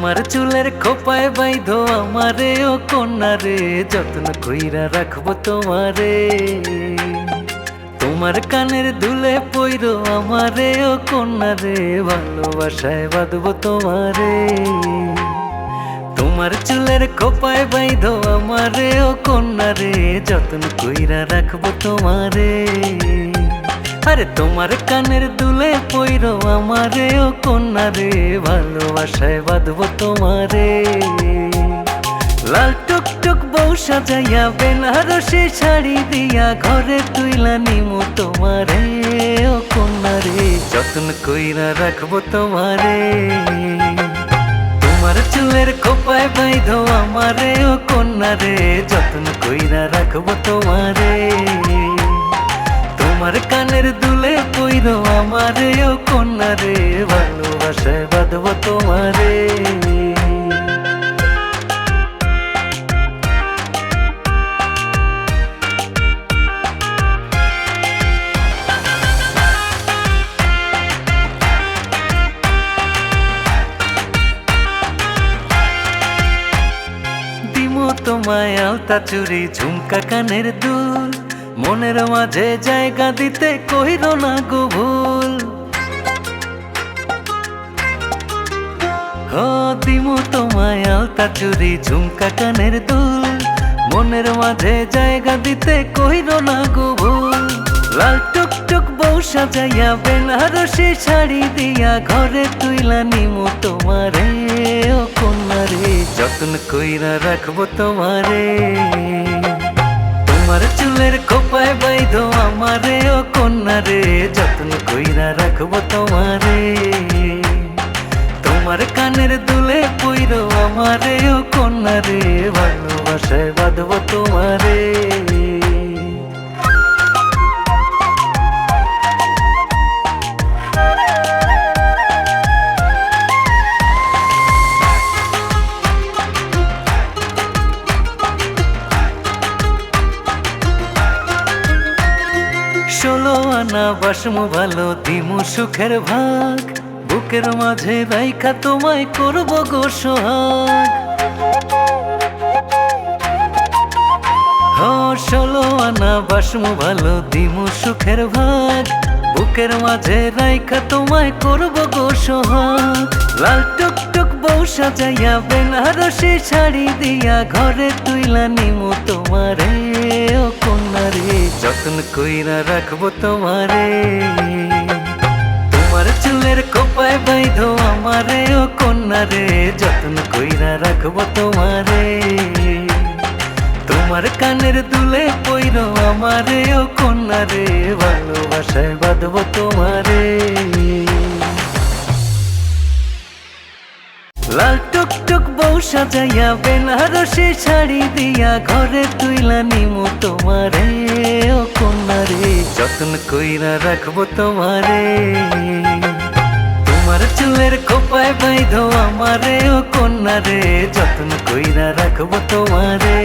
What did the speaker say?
তোমার চুলের খোপায় বাইধো আমারে ও কন্যা রে, যত্ন কইরা রাখবো তোমারে। তোমার কানের দুলে পইরো আমারে ও কন্যা রে, ভালোবাসায় বাঁধবো তোমারে। তোমার চুলের খোপায় বাইধো আমারে ও কন্যা রে, যত্ন কইরা রাখবো তোমারে। আরে তোমার কানের দুলে পইরো আমারে ও কন্যা রে, ভালোবাসায় বাঁধবো তোমারে। লাল টুকটুক বউ সাজাইয়া বেনারসি শাড়ি দিয়া ঘরে তুইলা নিমু তোমারে ও কন্যা রে, যত্ন কইরা রাখবো তোমারে। তোমার চুলের খোপায় বাইধো আমারে ও কন্যা রে, যত্ন কইরা রাখবো তোমারে। তোমার কানের দুলে পইরো আমারে ও কন্যা রে, ভালোবাসায় বাঁধবো তোমারে। দিমো তোমায় আলতা চুড়ি ঝুমকা কানের দুল, মনের মাঝে জায়গা দিতে কইরো না গো ভুল। দিমু তোমায় আলতা চুড়ি ঝুমকা কানের দুল, মনের মাঝে জায়গা দিতে কইরো না গো ভুল। লাল টুকটুক বউ সাজাইয়া বেনারসি শাড়ি দিয়া ঘরে তুইলা নিমু তোমারে ও কন্যা রে, যত্ন কইরা রাখবো তোমারে। তোমার চুলের খোপায় বাইধো আমারে ও কন্যা রে, যত্ন কইরা রাখবো তোমারে। তোমার কানের দুলে পইরো আমারে ও কন্যা রে, ভালোবাসায় বাঁধবো তোমারে। ষোলো আনা বাসমু ভালো দিমু সুখের ভাগ, বুকের মাঝে রাইখা তোমায় করবো গো সোহাগ। ষোলো আনা বাসমু ভালো দিমু সুখের ভাগ, বুকের মাঝে রাইখা তোমায় করবো গো সোহাগ। লাল টুকটুক বউ সাজাইয়া বেনারসি শাড়ি দিয়া ঘরে তুইলা নিমু তোমারে ও কন্যা রে, যত্ন কইরা রাখবো তোমারে। তোমার চুলের খোপায় বাইধো আমারে ও কন্যা রে, যত্ন কইরা রাখবো তোমারে। তোমার কানের দুলে পইরো আমারে ও কন্যা রে, ভালোবাসায় বাঁধবো তোমারে। লাল টুকটুক বউ সাজাইয়া বেনারসি শাড়ি দিয়া ঘরে তুইলা নিমু তোমারে ও কন্যা রে, যত্ন কইরা রাখবো তোমারে। তোমার চুলের খোপায় বাইধো আমারে ও কন্যা রে, যত্ন কইরা রাখবো তোমারে।